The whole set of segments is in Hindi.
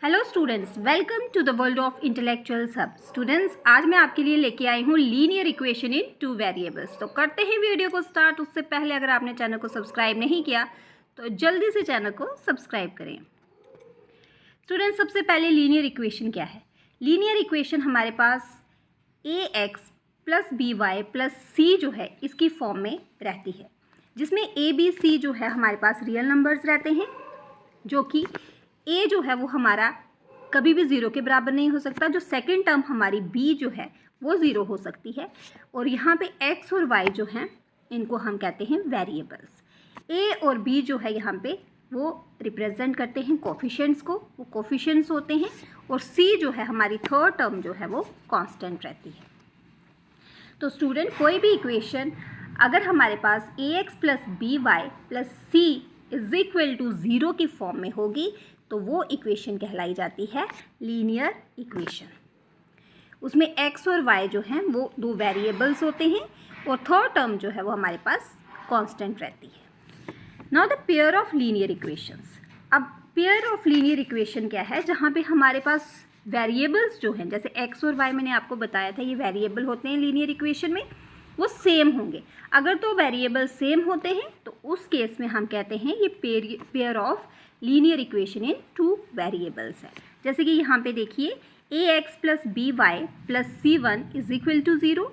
Hello students, welcome to the world of intellectual सब। स्टूडेंट्स, आज मैं आपके लिए लेके आई हूँ linear equation in two variables. तो करते हैं वीडियो को स्टार्ट। उससे पहले अगर आपने चैनल को सब्सक्राइब नहीं किया तो जल्दी से चैनल को सब्सक्राइब करें। स्टूडेंट्स, सबसे पहले लीनियर इक्वेशन क्या है? लीनियर इक्वेशन हमारे पास a x plus b y plus c जो है इसकी फॉर्म में रहती है, जिसमें ए बी सी जो है हमारे पास रियल नंबर्स रहते हैं, जो कि ए जो है वो हमारा कभी भी ज़ीरो के बराबर नहीं हो सकता। जो सेकंड टर्म हमारी बी जो है वो ज़ीरो हो सकती है। और यहाँ पे एक्स और वाई जो हैं इनको हम कहते हैं वेरिएबल्स। ए और बी जो है यहाँ पे वो रिप्रेजेंट करते हैं कोफिशिएंट्स को, वो कोफिशिएंट्स होते हैं। और सी जो है हमारी थर्ड टर्म जो है वो कांस्टेंट रहती है। तो स्टूडेंट, कोई भी इक्वेशन अगर हमारे पास a x plus b y plus c is equal to zero की फॉर्म में होगी तो वो इक्वेशन कहलाई जाती है लीनियर इक्वेशन। उसमें एक्स और वाई जो हैं वो दो वेरिएबल्स होते हैं और थर्ड टर्म जो है वो हमारे पास कांस्टेंट रहती है। Now the pair of linear equations. अब पेयर ऑफ लीनियर इक्वेशन क्या है? जहाँ पे हमारे पास वेरिएबल्स जो हैं, जैसे एक्स और वाई मैंने आपको बताया था, ये वेरिएबल होते हैं लीनियर इक्वेशन में, वो सेम होंगे। अगर तो वेरिएबल सेम होते हैं तो उस केस में हम कहते हैं ये pair of linear equation in two variables है। जैसे कि यहाँ पे देखिए, a x plus b y plus c one is equal to zero,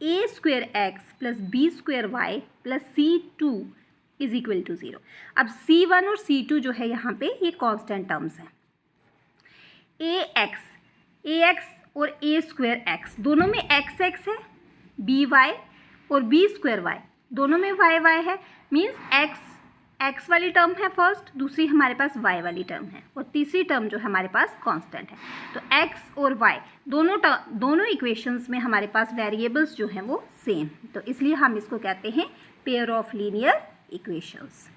a square x plus b square y plus c two is equal to zero. अब सी वन और सी टू जो है यहाँ पे ये कांस्टेंट टर्म्स हैं। ए एक्स और ए स्क्वेयर एक्स दोनों में एक्स एक्स है, बी वाई और बी स्क्वेयर वाई दोनों में वाई वाई है। मीन्स एक्स वाली टर्म है फर्स्ट, दूसरी हमारे पास वाई वाली टर्म है और तीसरी टर्म जो हमारे पास कांस्टेंट है। तो एक्स और वाई दोनों इक्वेशंस में हमारे पास वेरिएबल्स जो हैं वो सेम, तो इसलिए हम इसको कहते हैं pair of linear equations.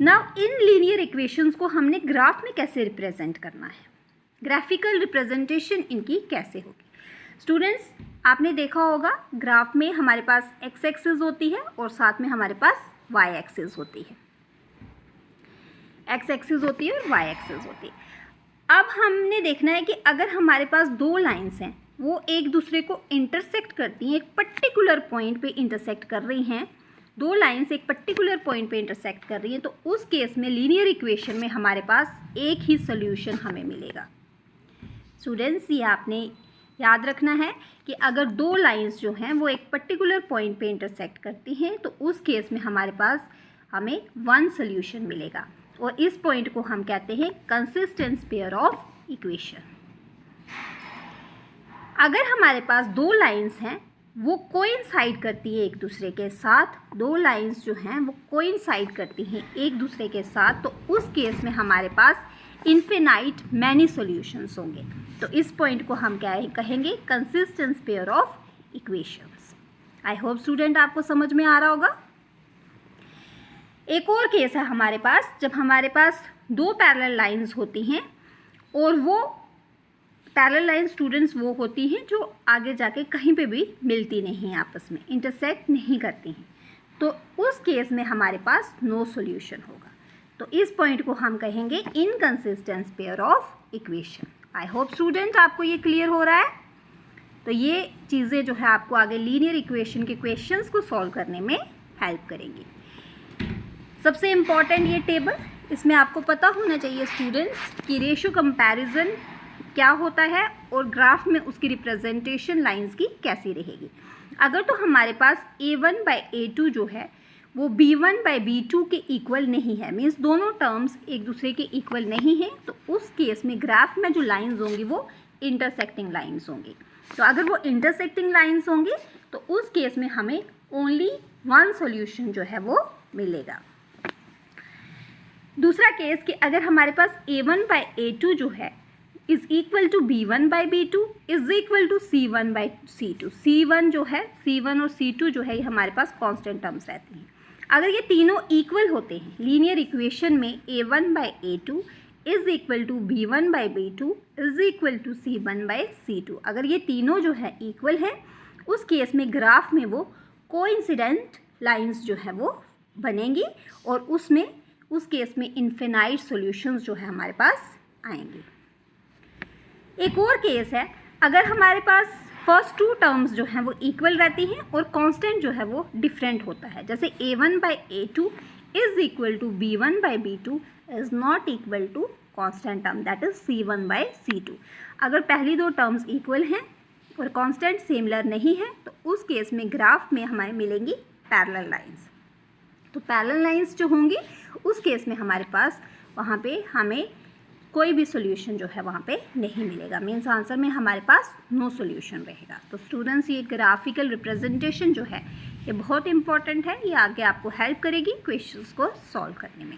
Now in linear equations को हमने ग्राफ में कैसे रिप्रेजेंट करना है, ग्राफिकल रिप्रेजेंटेशन इनकी कैसे होगी? स्टूडेंट्स, आपने देखा होगा ग्राफ में हमारे पास एक्स एक्सिस होती है और साथ में हमारे पास वाई एक्सिस होती है। एक्स एक्सिस होती है और वाई एक्सिस होती है। अब हमने देखना है कि अगर हमारे पास दो लाइंस हैं वो एक दूसरे को इंटरसेक्ट करती हैं, एक पर्टिकुलर पॉइंट पे इंटरसेक्ट कर रही हैं, दो लाइंस एक पर्टिकुलर पॉइंट पे इंटरसेक्ट कर रही हैं, तो उस केस में लीनियर इक्वेशन में हमारे पास एक ही सोल्यूशन हमें मिलेगा। स्टूडेंट्स, ये आपने याद रखना है कि अगर दो लाइंस जो हैं वो एक पर्टिकुलर पॉइंट पे इंटरसेक्ट करती हैं तो उस केस में हमारे पास हमें वन सोल्यूशन मिलेगा और इस पॉइंट को हम कहते हैं कंसिस्टेंट पेयर ऑफ इक्वेशन। अगर हमारे पास दो लाइंस हैं वो कोइंसाइड करती है एक दूसरे के साथ, दो लाइंस जो हैं वो कोइंसाइड करती हैं एक दूसरे के साथ, तो उस केस में हमारे पास इन्फिनाइट मैनी सॉल्यूशंस होंगे। तो इस पॉइंट को हम क्या कहेंगे? Consistent pair of equations. I hope student आपको समझ में आ रहा होगा। एक और केस है हमारे पास, जब हमारे पास दो पैरेलल लाइंस होती हैं और वो पैरेलल लाइन स्टूडेंट्स वो होती हैं जो आगे जाके कहीं पे भी मिलती नहीं हैं, आपस में इंटरसेक्ट नहीं करती हैं, तो उस केस में हमारे पास नो सॉल्यूशन होगा। तो इस पॉइंट को हम कहेंगे inconsistent pair of equation. I hope student आपको ये क्लियर हो रहा है। तो ये चीज़ें जो है आपको आगे लीनियर इक्वेशन के क्वेश्चंस को सॉल्व करने में हेल्प करेंगी। सबसे इम्पॉर्टेंट ये टेबल, इसमें आपको पता होना चाहिए स्टूडेंट्स कि रेशियो कंपैरिजन क्या होता है और ग्राफ में उसकी रिप्रेजेंटेशन लाइंस की कैसी रहेगी। अगर तो हमारे पास a1 बाई a2 जो है वो b1 बाई b2 के इक्वल नहीं है, मीन्स दोनों टर्म्स एक दूसरे के इक्वल नहीं हैं, तो उस केस में ग्राफ में जो लाइंस होंगी वो इंटरसेक्टिंग लाइंस होंगी। तो अगर वो इंटरसेक्टिंग लाइंस होंगी तो उस केस में हमें ओनली वन सॉल्यूशन जो है वो मिलेगा। दूसरा केस कि अगर हमारे पास a1 बाई a2 जो है is equal to b1 by b2 is equal to c1 by c2। c1 जो है, c1 और c2 जो है ये हमारे पास कांस्टेंट टर्म्स रहती हैं। अगर ये तीनों इक्वल होते हैं लीनियर इक्वेशन में a1 by a2 is equal to b1 by b2 is equal to c1 by c2, अगर ये तीनों जो है इक्वल है उस केस में ग्राफ में वो कोइंसिडेंट लाइंस जो है वो बनेंगी और उस केस में इन्फिनाइट सॉल्यूशंस जो है हमारे पास आएंगे। एक और केस है, अगर हमारे पास फर्स्ट टू टर्म्स जो हैं वो इक्वल रहती हैं और कांस्टेंट जो है वो डिफरेंट होता है, जैसे a1/a2 is equal to b1/b2 is not equal to constant term that is c1/c2। अगर पहली दो टर्म्स इक्वल हैं और कांस्टेंट सिमिलर नहीं है तो उस केस में ग्राफ में हमें मिलेंगी पैरेलल लाइंस। तो पैरेलल लाइंस जो होंगी उस केस में हमारे पास वहाँ पे हमें कोई भी सॉल्यूशन जो है वहाँ पे नहीं मिलेगा, मीन्स आंसर में हमारे पास नो सॉल्यूशन रहेगा। तो स्टूडेंट्स ये ग्राफिकल रिप्रेजेंटेशन जो है ये बहुत इंपॉर्टेंट है, ये आगे आपको हेल्प करेगी क्वेश्चंस को सॉल्व करने में।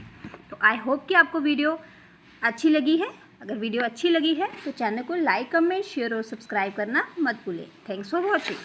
तो आई होप कि आपको वीडियो अच्छी लगी है। अगर वीडियो अच्छी लगी है तो चैनल को लाइक, कमेंट, शेयर और सब्सक्राइब करना मत भूलें। Thanks for watching.